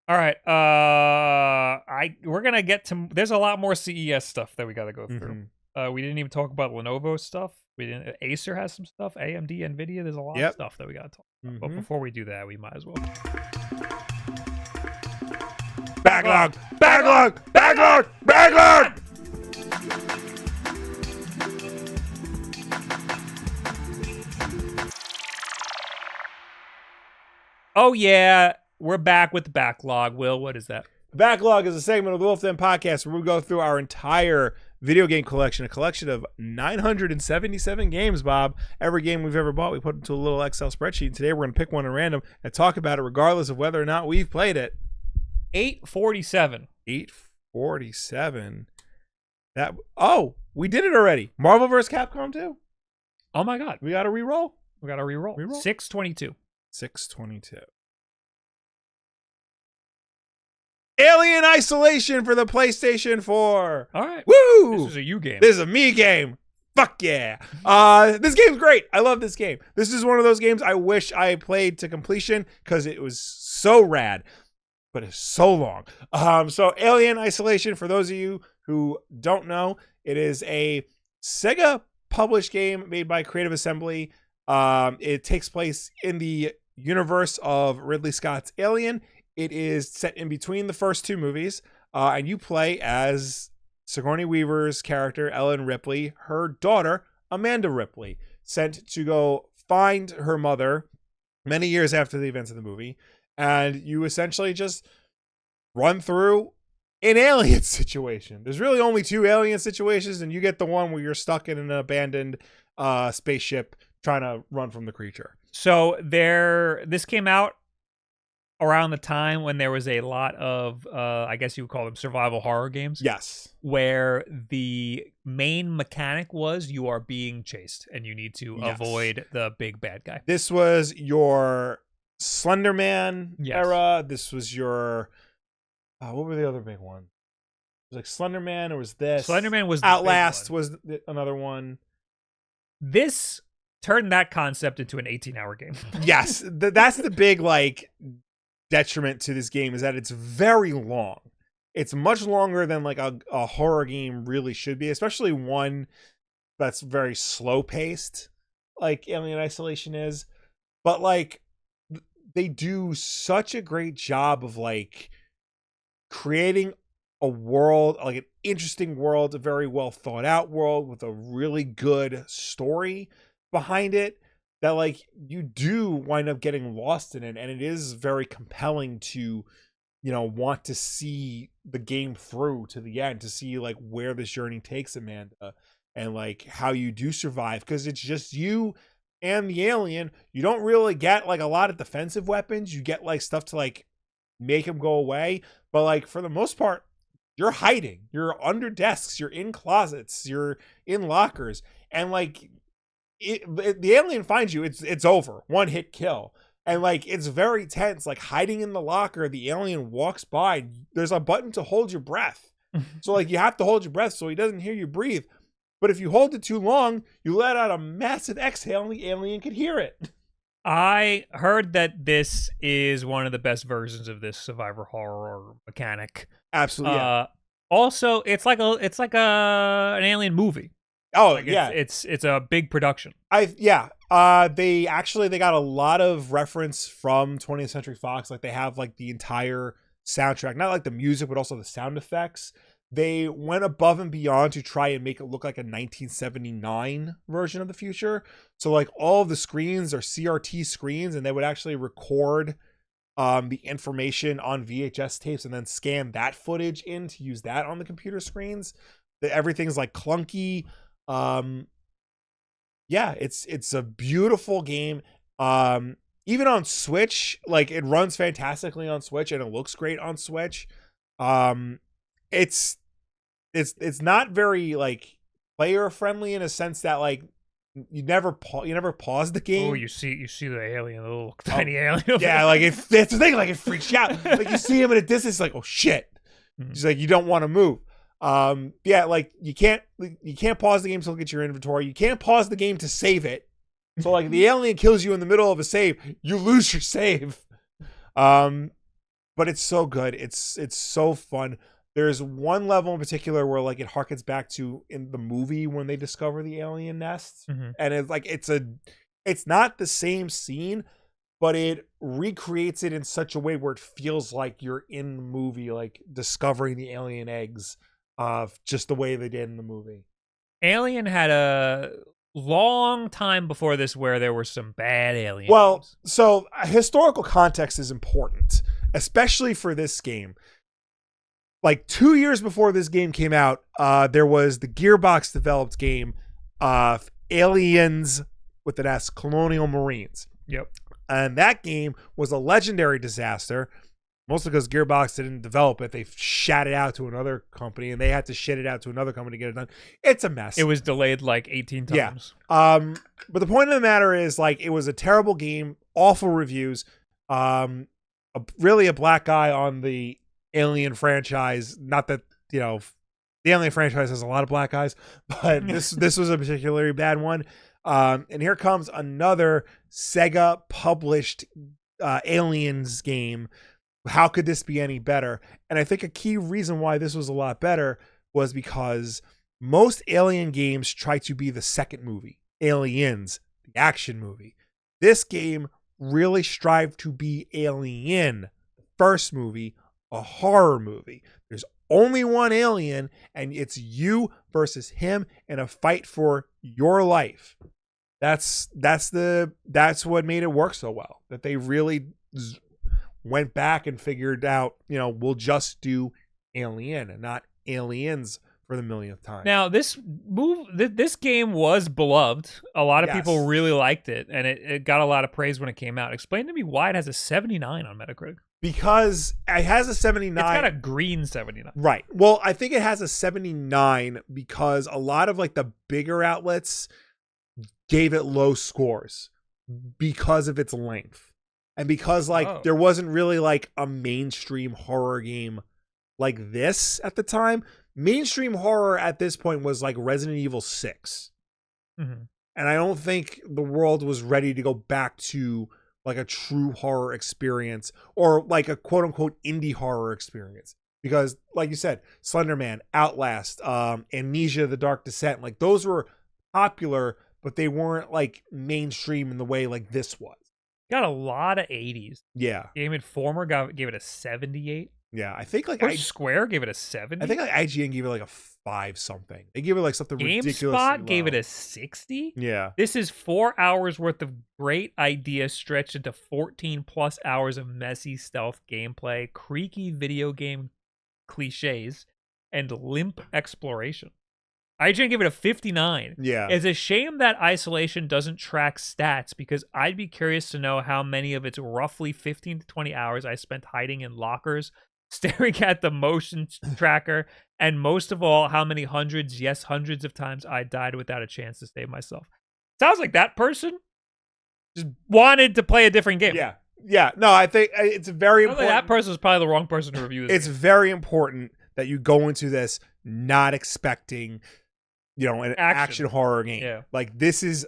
All right. We're gonna get to. There's a lot more CES stuff that we got to go through. We didn't even talk about Lenovo stuff. We didn't. Acer has some stuff. AMD, Nvidia. There's a lot of stuff that we got to talk about. But before we do that, we might as well. Backlog! Backlog! Backlog! Backlog! Oh yeah, we're back with the backlog. Will, what is that? Backlog is a segment of the Wulff Den podcast where we go through our entire video game collection, a collection of 977 games, Bob. Every game we've ever bought, we put into a little Excel spreadsheet. And today we're going to pick one at random and talk about it regardless of whether or not we've played it. 847. 847. We did it already. Marvel vs. Capcom 2. Oh my God. We got to re-roll. 622. 622. Alien Isolation for the PlayStation 4. All right. Woo! This is a you game. This is a me game. Fuck yeah. This game's great. I love this game. This is one of those games I wish I played to completion because it was so rad, but it's so long. So Alien Isolation, for those of you who don't know, it is a Sega published game made by Creative Assembly. It takes place in the universe of Ridley Scott's Alien. It is set in between the first two movies, and you play as Sigourney Weaver's character, Ellen Ripley, her daughter, Amanda Ripley, sent to go find her mother many years after the events of the movie, and you essentially just run through an alien situation. There's really only two alien situations, and you get the one where you're stuck in an abandoned spaceship trying to run from the creature. So this came out around the time when there was a lot of, I guess you would call them survival horror games. Yes. Where the main mechanic was you are being chased and you need to avoid the big bad guy. This was your Slender Man era. This was your, what were the other big ones? It was like Slender Man, or was this? Slender Man was the Outlast was another one. This turned that concept into an 18-hour game. Yes. That's the big, detriment to this game, is that it's very long. It's much longer than a horror game really should be, especially one that's very slow paced like Alien Isolation is. But they do such a great job of creating a world, an interesting world, a very well thought out world with a really good story behind it, that you do wind up getting lost in it, and it is very compelling to want to see the game through to the end, to see where this journey takes Amanda, and how you do survive, because it's just you and the alien. You don't really get a lot of defensive weapons. You get stuff to make them go away, but for the most part, you're hiding, you're under desks, you're in closets, you're in lockers, and the alien finds you, it's over, one hit kill. And it's very tense, hiding in the locker. The alien walks by, there's a button to hold your breath, so you have to hold your breath so he doesn't hear you breathe. But if you hold it too long, you let out a massive exhale and the alien could hear it. I heard that this is one of the best versions of this survivor horror mechanic. Absolutely. Yeah. Also, it's like an alien movie. Oh, yeah. It's a big production. They got a lot of reference from 20th Century Fox. They have the entire soundtrack, not the music, but also the sound effects. They went above and beyond to try and make it look like a 1979 version of the future. So all of the screens are CRT screens, and they would actually record the information on VHS tapes and then scan that footage in to use that on the computer screens. Everything's clunky. It's a beautiful game. Even on Switch, it runs fantastically on Switch, and it looks great on Switch. It's not very player friendly, in a sense that you never pause the game. Oh, you see the alien, the little tiny alien. Yeah, that's the thing. It freaks you out. You see him at a distance, oh shit. He's you don't want to move. You can't pause the game to look at your inventory. You can't pause the game to save it. So the alien kills you in the middle of a save, you lose your save. but it's so good. It's so fun. There's one level in particular where like it harkens back to in the movie when they discover the alien nest, and it's like it's not the same scene, but it recreates it in such a way where it feels like you're in the movie, like discovering the alien eggs, just the way they did in the movie. Alien had a long time before this where there were some bad aliens. Well, so historical context is important, especially for this game. Like 2 years before this game came out, there was the Gearbox developed game of Aliens with an S, Colonial Marines. Yep. And that game was a legendary disaster, mostly because Gearbox didn't develop it. They shat it out to another company, and they had to shit it out to another company to get it done. It's a mess. It was delayed like 18 times. Yeah. But the point of the matter is, like, it was a terrible game, awful reviews, really a black eye on the Alien franchise. Not that, you know, the Alien franchise has a lot of black eyes, but this was a particularly bad one. And here comes another Sega published Aliens game. How could this be any better? And I think a key reason why this was a lot better was because most Alien games try to be the second movie, Aliens, the action movie. This game really strived to be Alien, the first movie, a horror movie. There's only one alien, and it's you versus him in a fight for your life. That's what made it work so well. That they really went back and figured out, you know, we'll just do Alien and not Aliens for the millionth time. Now, this game was beloved. A lot of Yes. people really liked it, and it got a lot of praise when it came out. Explain to me why it has a 79 on Metacritic. Because it has a 79. It's got a green 79. Right. Well, I think it has a 79 because a lot of like the bigger outlets gave it low scores because of its length. And because like there wasn't really like a mainstream horror game like this at the time. Mainstream horror at this point was like Resident Evil 6. Mm-hmm. And I don't think the world was ready to go back to like a true horror experience or like a quote unquote indie horror experience. Because like you said, Slender Man, Outlast, Amnesia, The Dark Descent, like those were popular, but they weren't like mainstream in the way like this was. Got a lot of 80s. Yeah. Game Informer gave it a 78. Yeah, I think like Square gave it a 70. I think like IGN gave it like a 5 something. They gave it like something ridiculously GameSpot low. gave it a 60. Yeah. This is 4 hours worth of great ideas stretched into 14 plus hours of messy stealth gameplay, creaky video game cliches, and limp exploration. IGN gave it a 59. Yeah. It's a shame that Isolation doesn't track stats because I'd be curious to know how many of its roughly 15 to 20 hours I spent hiding in lockers, staring at the motion tracker, and most of all, how many hundreds of times I died without a chance to save myself. Sounds like that person just wanted to play a different game. Yeah. Yeah. No, I think it's very important. Like that person was probably the wrong person to review this It's game. very important that you go into this not expecting, you know, an action horror game. Yeah. Like this is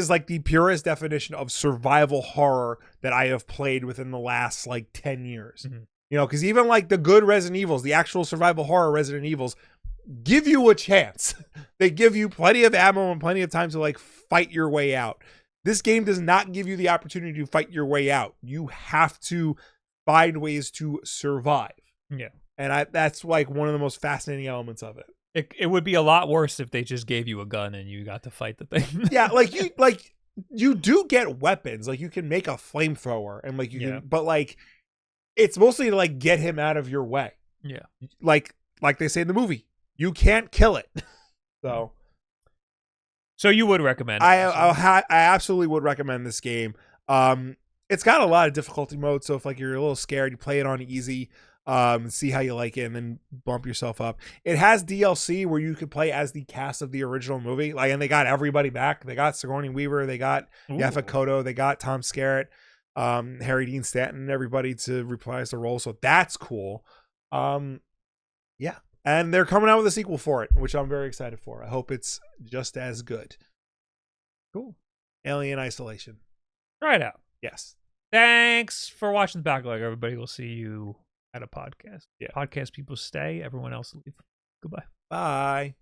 like the purest definition of survival horror that I have played within the last like 10 years. Mm-hmm. You know, because even like the good Resident Evils, the actual survival horror Resident Evils, give you a chance. They give you plenty of ammo and plenty of time to like fight your way out. This game does not give you the opportunity to fight your way out. You have to find ways to survive. Yeah. And that's like one of the most fascinating elements of it. It would be a lot worse if they just gave you a gun and you got to fight the thing. Yeah, you do get weapons. Like you can make a flamethrower and like you can, but like it's mostly to like get him out of your way. Yeah. Like they say in the movie, you can't kill it. So you would recommend it? I absolutely would recommend this game. It's got a lot of difficulty modes, so if like you're a little scared, you play it on easy, see how you like it, and then bump yourself up. It has DLC where you could play as the cast of the original movie, like, and they got everybody back. They got Sigourney Weaver, they got Yaphet Kotto, they got Tom Skerritt, Harry Dean Stanton, and everybody to reprise the role. So that's cool. Yeah. And they're coming out with a sequel for it, which I'm very excited for. I hope it's just as good. Cool. Alien Isolation. Try it out. Yes. Thanks for watching the Backlog, everybody. We'll see you at a podcast. Yeah. Podcast people stay. Everyone else leave. Goodbye. Bye.